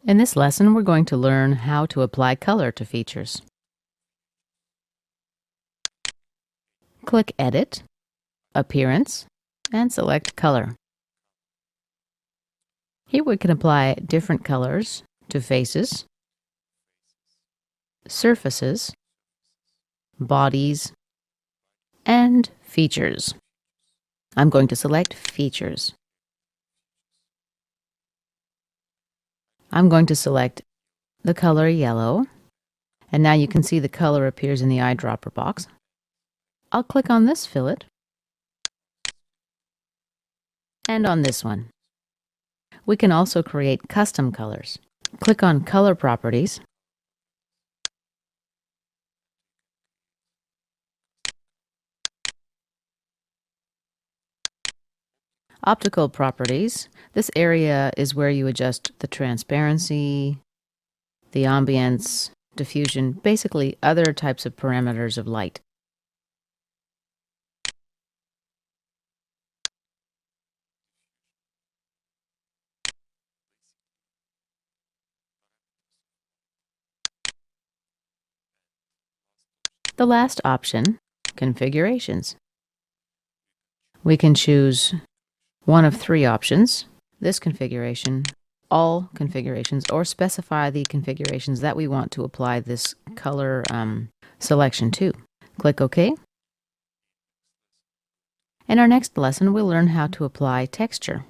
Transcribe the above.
In this lesson, we're going to learn how to apply color to features. Click Edit, Appearance, and select Color. Here we can apply different colors to faces, surfaces, bodies, and features. I'm going to select Features. I'm going to select the color yellow, and now you can see the color appears in the eyedropper box. I'll click on this fillet and on this one. We can also create custom colors. Click on Color Properties, Optical Properties. This area is where you adjust the transparency, the ambience, diffusion, basically other types of parameters of light. The last option, Configurations. We can choose one of three options: this configuration, all configurations, or specify the configurations that we want to apply this color selection to. Click OK. In our next lesson, we'll learn how to apply texture.